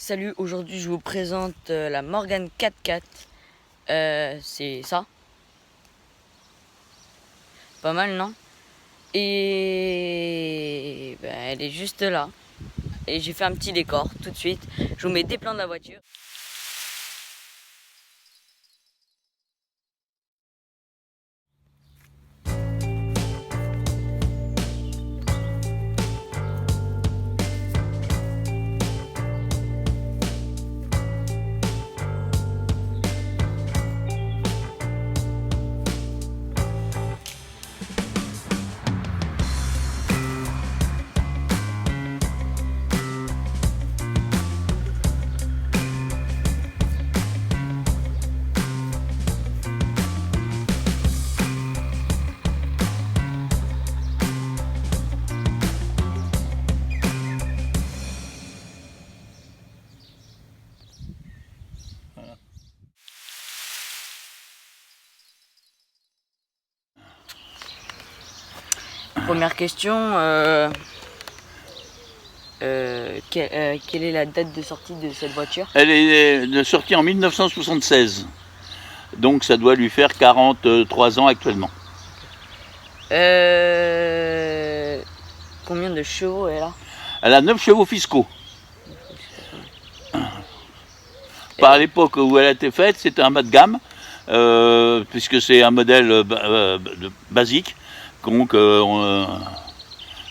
Salut, aujourd'hui je vous présente la Morgan 4x4. C'est ça. Pas mal, non? Et ben, elle est juste là. Et j'ai fait un petit décor tout de suite. Je vous mets des plans de la voiture. Première question, quelle est la date de sortie de cette voiture? Elle est de sortie en 1976, donc ça doit lui faire 43 ans actuellement. Combien de chevaux elle a? Elle a 9 chevaux fiscaux. Par l'époque où elle a été faite, c'était un bas de gamme, puisque c'est un modèle basique. Donc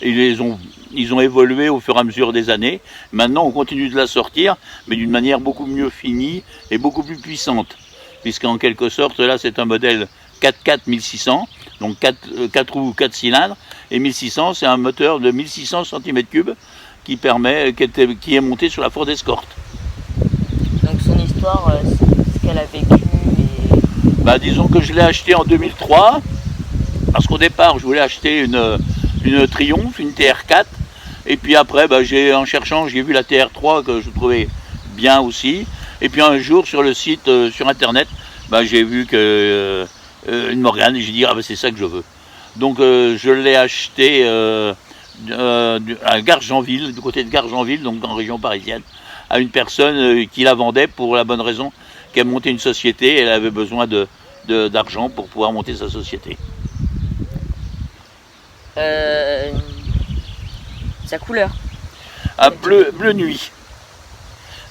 ils ont évolué au fur et à mesure des années. Maintenant, on continue de la sortir, mais d'une manière beaucoup mieux finie et beaucoup plus puissante. Puisqu'en quelque sorte, là, c'est un modèle 4x4 1600, donc 4 roues, 4 cylindres. Et 1600, c'est un moteur de 1600 cm3 qui est monté sur la Ford Escort. Donc son histoire, ce qu'elle a vécu et... Disons que je l'ai acheté en 2003, parce qu'au départ, je voulais acheter une Triumph, une TR4, et puis après, en cherchant, j'ai vu la TR3 que je trouvais bien aussi, et puis un jour sur le site, sur internet, j'ai vu une Morgan, et j'ai dit, c'est ça que je veux. Donc je l'ai acheté à Gargenville, du côté de Gargenville, donc en région parisienne, à une personne qui la vendait pour la bonne raison qu'elle montait une société, et elle avait besoin d'argent pour pouvoir monter sa société. Sa couleur? Un bleu nuit.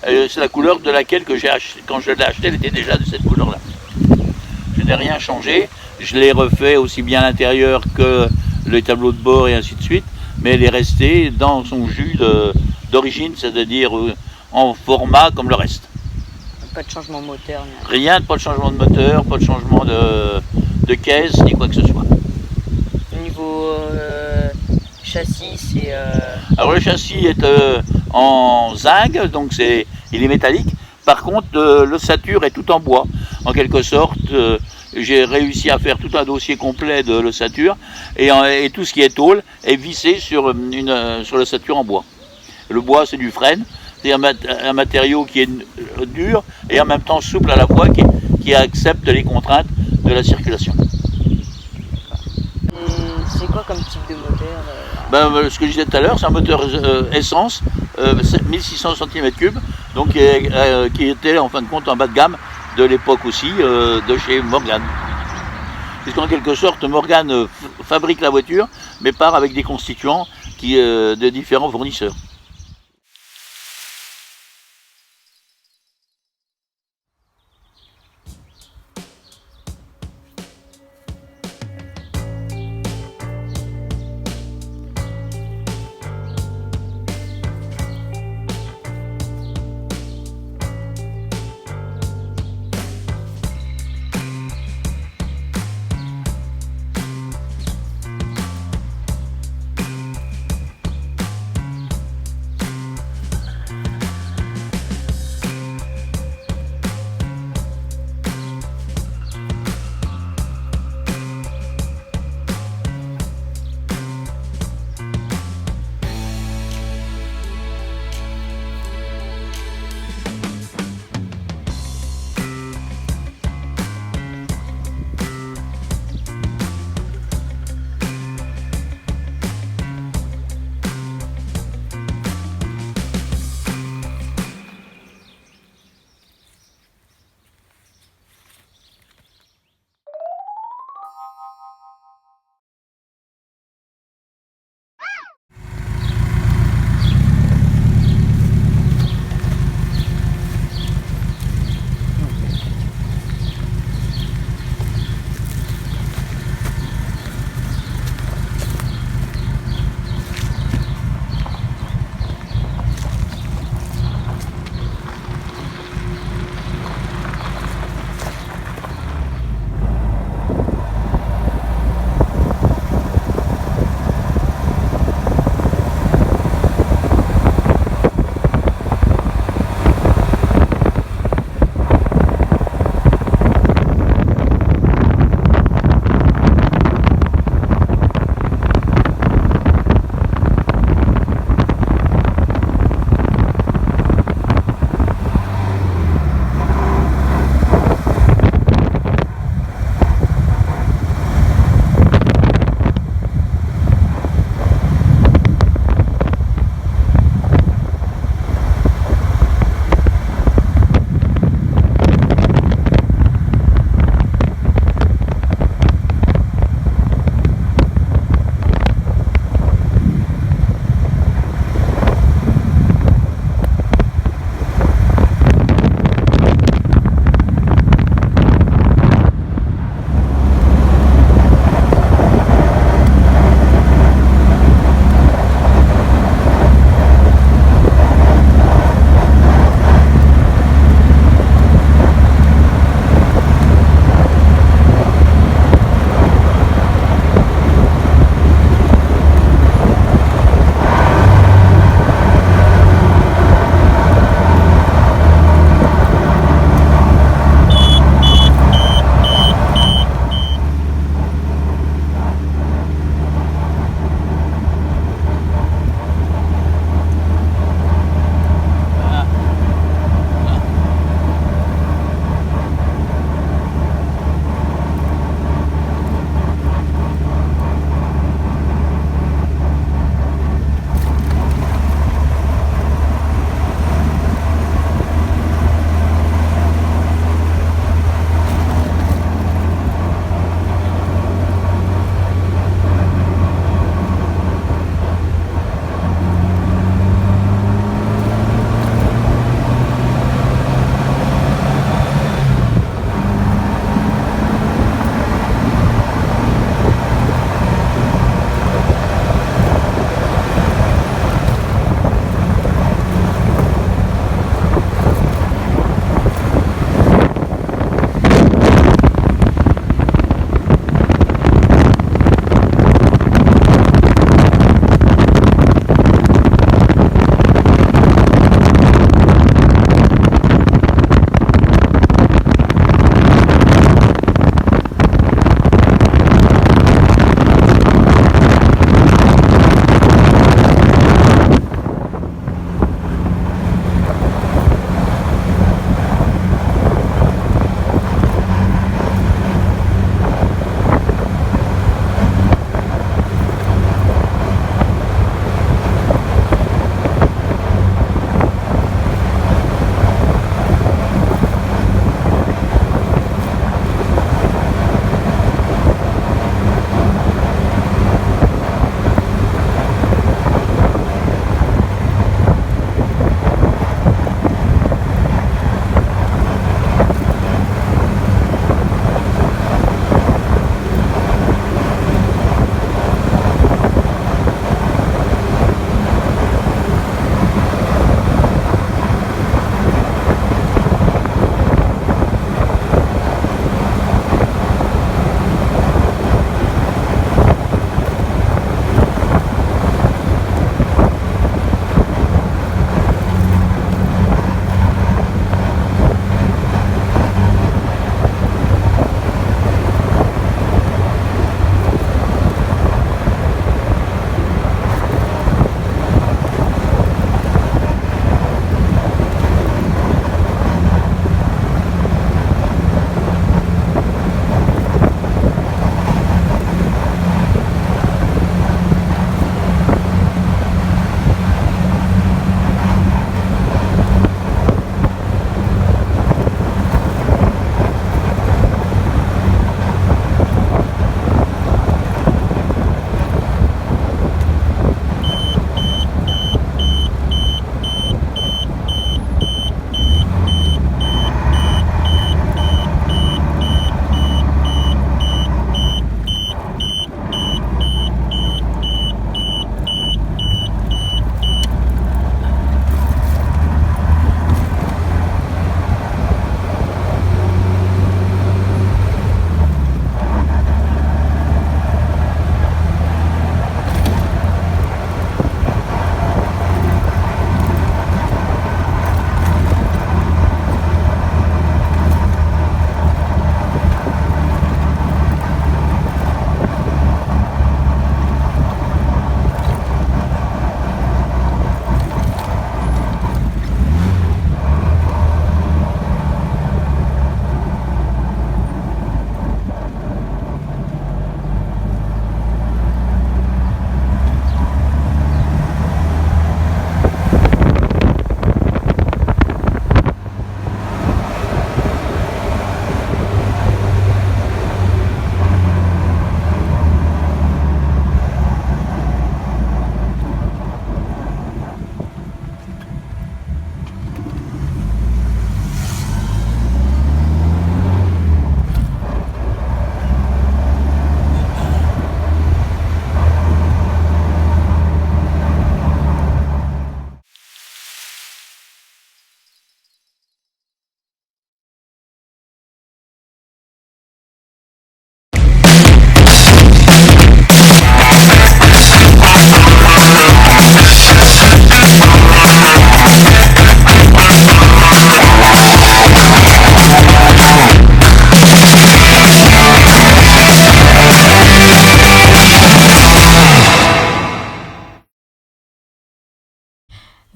C'est la couleur de laquelle que j'ai acheté. Quand je l'ai acheté, elle était déjà de cette couleur-là. Je n'ai rien changé. Je l'ai refait aussi bien à l'intérieur que les tableaux de bord et ainsi de suite. Mais elle est restée dans son jus d'origine, c'est-à-dire en format comme le reste. Pas de changement moteur? Rien, pas de changement de moteur, pas de changement de caisse, ni quoi que ce soit. Niveau châssis, c'est... Alors le châssis est en zinc, donc il est métallique. Par contre, l'ossature est tout en bois. En quelque sorte, j'ai réussi à faire tout un dossier complet de l'ossature et tout ce qui est tôle est vissé sur l'ossature en bois. Le bois, c'est du frêne, c'est un matériau qui est dur et en même temps souple à la fois, qui accepte les contraintes de la circulation. C'est quoi comme type de moteur? Ce que je disais tout à l'heure, c'est un moteur essence, 1600 cm3, donc qui était en fin de compte en bas de gamme de l'époque aussi, de chez Morgan. Puisqu'en quelque sorte, Morgan fabrique la voiture, mais part avec des constituants de différents fournisseurs.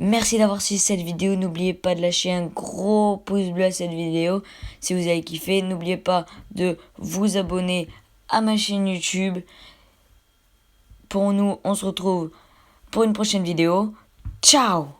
Merci d'avoir suivi cette vidéo. N'oubliez pas de lâcher un gros pouce bleu à cette vidéo si vous avez kiffé. N'oubliez pas de vous abonner à ma chaîne YouTube. Pour nous, on se retrouve pour une prochaine vidéo. Ciao!